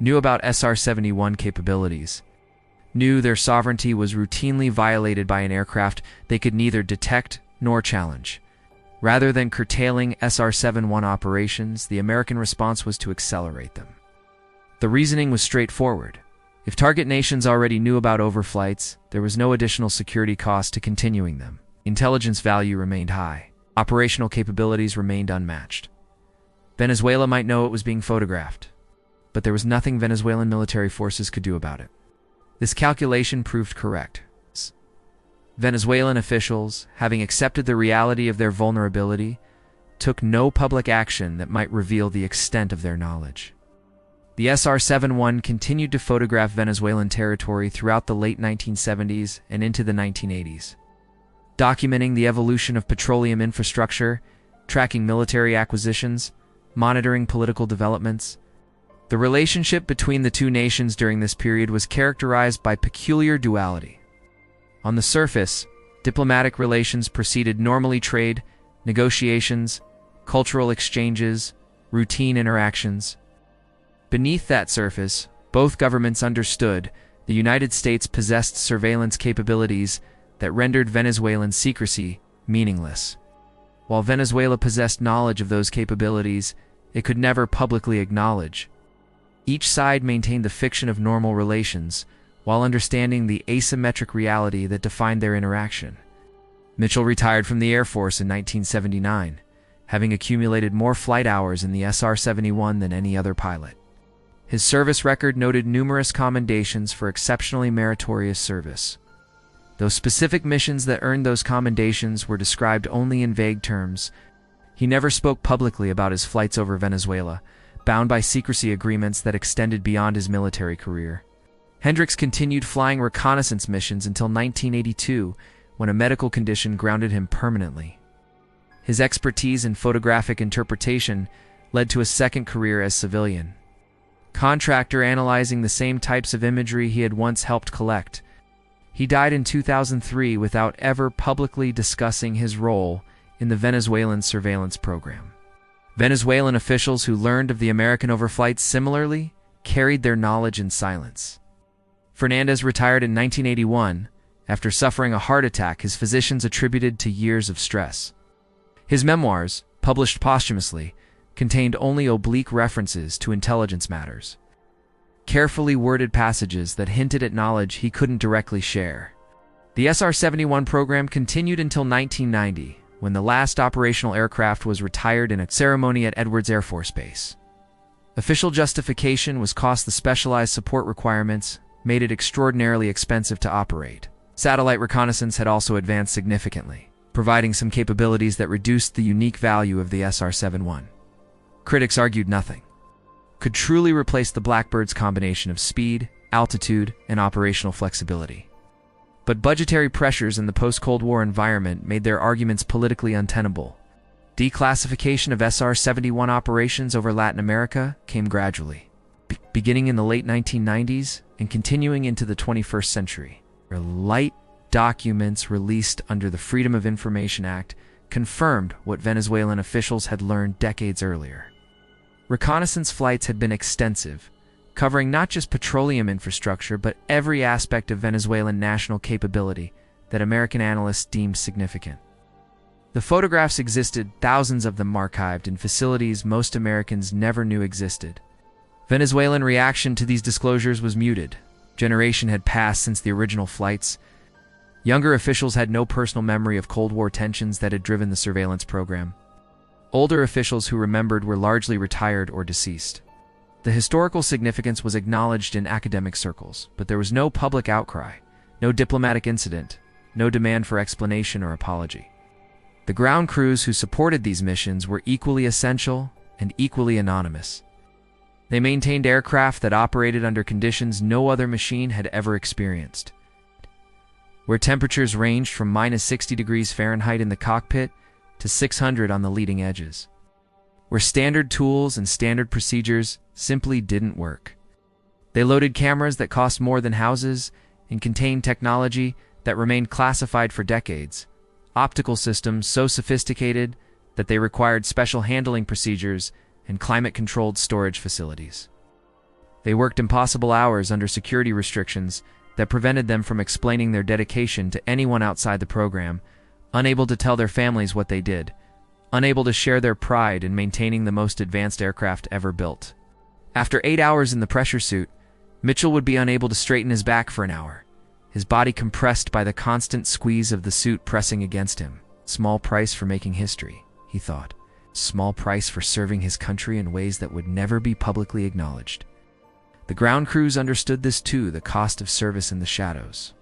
knew about SR-71 capabilities, knew their sovereignty was routinely violated by an aircraft they could neither detect nor challenge. Rather than curtailing SR-71 operations, the American response was to accelerate them. The reasoning was straightforward. If target nations already knew about overflights, there was no additional security cost to continuing them. Intelligence value remained high. Operational capabilities remained unmatched. Venezuela might know it was being photographed, but there was nothing Venezuelan military forces could do about it. This calculation proved correct. Venezuelan officials, having accepted the reality of their vulnerability, took no public action that might reveal the extent of their knowledge. The SR-71 continued to photograph Venezuelan territory throughout the late 1970s and into the 1980s, documenting the evolution of petroleum infrastructure, tracking military acquisitions, monitoring political developments. The relationship between the two nations during this period was characterized by peculiar duality. On the surface, diplomatic relations proceeded normally: trade, negotiations, cultural exchanges, routine interactions. Beneath that surface, both governments understood the United States possessed surveillance capabilities that rendered Venezuelan secrecy meaningless. While Venezuela possessed knowledge of those capabilities, it could never publicly acknowledge. Each side maintained the fiction of normal relations, while understanding the asymmetric reality that defined their interaction. Mitchell retired from the Air Force in 1979, having accumulated more flight hours in the SR-71 than any other pilot. His service record noted numerous commendations for exceptionally meritorious service. Though specific missions that earned those commendations were described only in vague terms, he never spoke publicly about his flights over Venezuela, bound by secrecy agreements that extended beyond his military career. Hendricks continued flying reconnaissance missions until 1982, when a medical condition grounded him permanently. His expertise in photographic interpretation led to a second career as civilian contractor, analyzing the same types of imagery he had once helped collect. He died in 2003 without ever publicly discussing his role in the Venezuelan surveillance program. Venezuelan officials who learned of the American overflights similarly carried their knowledge in silence. Fernandez retired in 1981 after suffering a heart attack his physicians attributed to years of stress. His memoirs, published posthumously, contained only oblique references to intelligence matters, carefully worded passages that hinted at knowledge he couldn't directly share. The SR-71 program continued until 1990, when the last operational aircraft was retired in a ceremony at Edwards Air Force Base. Official justification was cost. The specialized support requirements made it extraordinarily expensive to operate. Satellite reconnaissance had also advanced significantly, providing some capabilities that reduced the unique value of the SR-71. Critics argued nothing could truly replace the Blackbird's combination of speed, altitude, and operational flexibility. But budgetary pressures in the post-Cold War environment made their arguments politically untenable. Declassification of SR-71 operations over Latin America came gradually, beginning in the late 1990s and continuing into the 21st century. Light documents released under the Freedom of Information Act confirmed what Venezuelan officials had learned decades earlier. Reconnaissance flights had been extensive, covering not just petroleum infrastructure but every aspect of Venezuelan national capability that American analysts deemed significant. The photographs existed, thousands of them archived in facilities most Americans never knew existed. Venezuelan reaction to these disclosures was muted. A generation had passed since the original flights. Younger officials had no personal memory of Cold War tensions that had driven the surveillance program. Older officials who remembered were largely retired or deceased. The historical significance was acknowledged in academic circles, but there was no public outcry, no diplomatic incident, no demand for explanation or apology. The ground crews who supported these missions were equally essential and equally anonymous. They maintained aircraft that operated under conditions no other machine had ever experienced, where temperatures ranged from -60 degrees Fahrenheit in the cockpit to 600 on the leading edges, where standard tools and standard procedures simply didn't work. They loaded cameras that cost more than houses and contained technology that remained classified for decades, optical systems so sophisticated that they required special handling procedures and climate-controlled storage facilities. They worked impossible hours under security restrictions that prevented them from explaining their dedication to anyone outside the program, unable to tell their families what they did, unable to share their pride in maintaining the most advanced aircraft ever built. After 8 hours in the pressure suit, Mitchell would be unable to straighten his back for an hour, his body compressed by the constant squeeze of the suit pressing against him. Small price for making history, he thought. Small price for serving his country in ways that would never be publicly acknowledged. The ground crews understood this too, the cost of service in the shadows.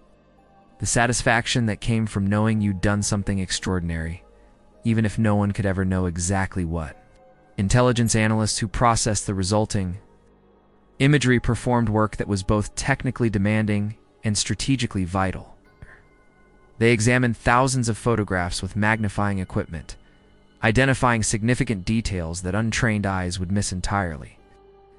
The satisfaction that came from knowing you'd done something extraordinary, even if no one could ever know exactly what. Intelligence analysts who processed the resulting imagery performed work that was both technically demanding and strategically vital. They examined thousands of photographs with magnifying equipment, identifying significant details that untrained eyes would miss entirely.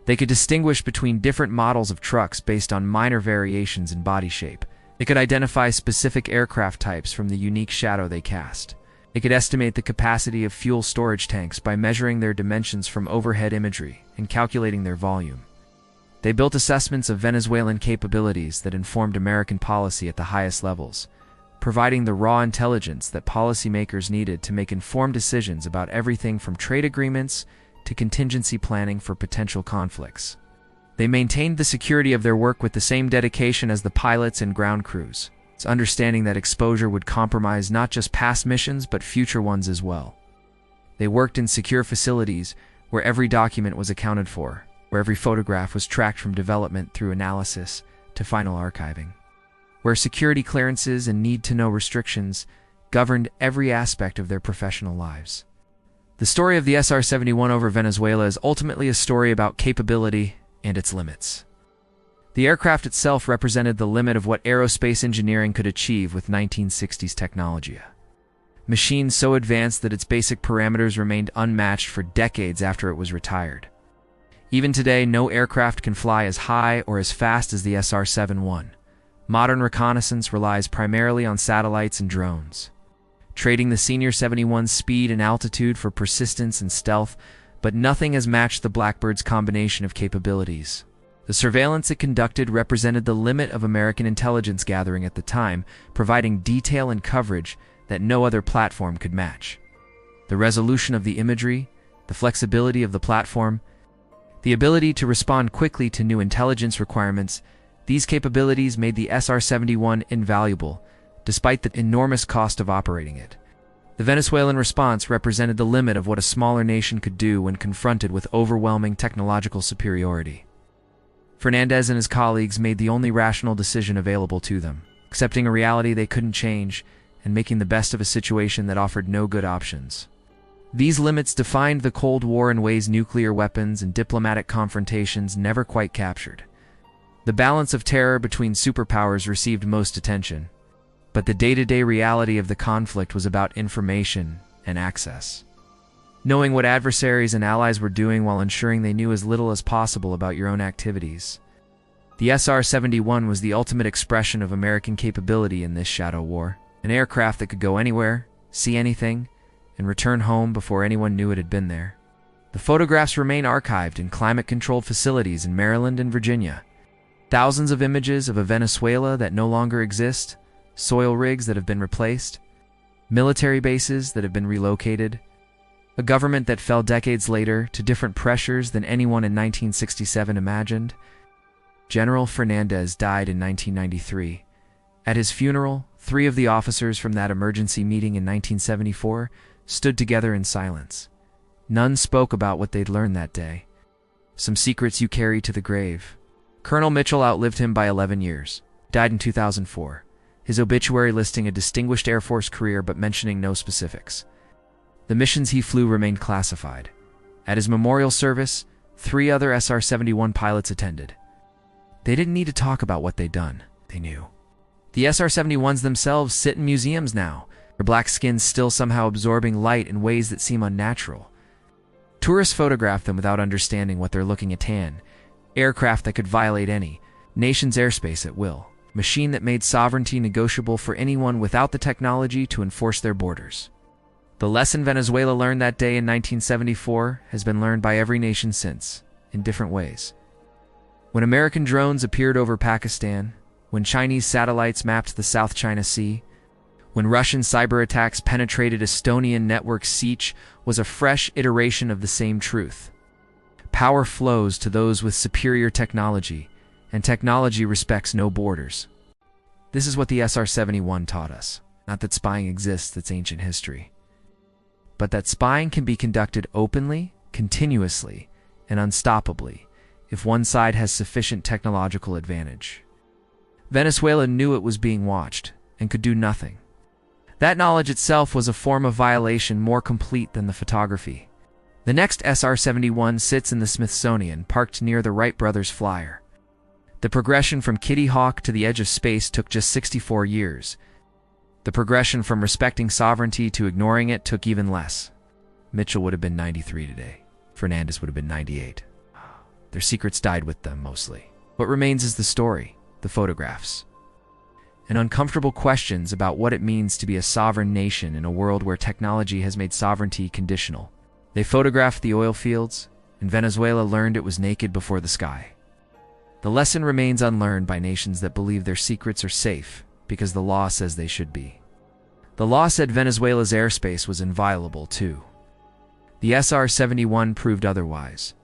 They could distinguish between different models of trucks based on minor variations in body shape. They could identify specific aircraft types from the unique shadow they cast. They could estimate the capacity of fuel storage tanks by measuring their dimensions from overhead imagery and calculating their volume. They built assessments of Venezuelan capabilities that informed American policy at the highest levels, providing the raw intelligence that policymakers needed to make informed decisions about everything from trade agreements to contingency planning for potential conflicts. They maintained the security of their work with the same dedication as the pilots and ground crews, understanding that exposure would compromise not just past missions but future ones as well. They worked in secure facilities where every document was accounted for, where every photograph was tracked from development through analysis to final archiving, where security clearances and need-to-know restrictions governed every aspect of their professional lives. The story of the SR-71 over Venezuela is ultimately a story about capability and its limits. The aircraft itself represented the limit of what aerospace engineering could achieve with 1960s technology. Machines so advanced that its basic parameters remained unmatched for decades after it was retired. Even today, no aircraft can fly as high or as fast as the SR-71. Modern reconnaissance relies primarily on satellites and drones, trading the Senior 71's speed and altitude for persistence and stealth, but nothing has matched the Blackbird's combination of capabilities. The surveillance it conducted represented the limit of American intelligence gathering at the time, providing detail and coverage that no other platform could match. The resolution of the imagery, the flexibility of the platform, the ability to respond quickly to new intelligence requirements, these capabilities made the SR-71 invaluable, despite the enormous cost of operating it. The Venezuelan response represented the limit of what a smaller nation could do when confronted with overwhelming technological superiority. Fernandez and his colleagues made the only rational decision available to them, accepting a reality they couldn't change and making the best of a situation that offered no good options. These limits defined the Cold War in ways nuclear weapons and diplomatic confrontations never quite captured. The balance of terror between superpowers received most attention, but the day-to-day reality of the conflict was about information and access. Knowing what adversaries and allies were doing while ensuring they knew as little as possible about your own activities. The SR-71 was the ultimate expression of American capability in this shadow war, an aircraft that could go anywhere, see anything, and return home before anyone knew it had been there. The photographs remain archived in climate-controlled facilities in Maryland and Virginia. Thousands of images of a Venezuela that no longer exist, soil rigs that have been replaced, military bases that have been relocated, a government that fell decades later to different pressures than anyone in 1967 imagined. General Fernandez died in 1993. At his funeral, 3 of the officers from that emergency meeting in 1974 stood together in silence. None spoke about what they'd learned that day. Some secrets you carry to the grave. Colonel Mitchell outlived him by 11 years. Died in 2004. His obituary listing a distinguished Air Force career but mentioning no specifics. The missions he flew remained classified. At his memorial service, 3 other SR-71 pilots attended. They didn't need to talk about what they'd done. They knew. The SR-71s themselves sit in museums now, their black skins still somehow absorbing light in ways that seem unnatural. Tourists photograph them without understanding what they're looking at. An aircraft that could violate any nation's airspace at will. Machine that made sovereignty negotiable for anyone without the technology to enforce their borders. The lesson Venezuela learned that day in 1974 has been learned by every nation since, in different ways. When American drones appeared over Pakistan, when Chinese satellites mapped the South China Sea, when Russian cyber attacks penetrated Estonian networks, each was a fresh iteration of the same truth. Power flows to those with superior technology, and technology respects no borders. This is what the SR-71 taught us. Not that spying exists, that's ancient history. But that spying can be conducted openly, continuously, and unstoppably if one side has sufficient technological advantage. Venezuela knew it was being watched and could do nothing. That knowledge itself was a form of violation more complete than the photography. The next SR-71 sits in the Smithsonian, parked near the Wright brothers' flyer. The progression from Kitty Hawk to the edge of space took just 64 years. The progression from respecting sovereignty to ignoring it took even less. Mitchell would have been 93 today. Fernandez would have been 98. Their secrets died with them, mostly. What remains is the story, the photographs, and uncomfortable questions about what it means to be a sovereign nation in a world where technology has made sovereignty conditional. They photographed the oil fields, and Venezuela learned it was naked before the sky. The lesson remains unlearned by nations that believe their secrets are safe because the law says they should be. The law said Venezuela's airspace was inviolable, too. The SR-71 proved otherwise.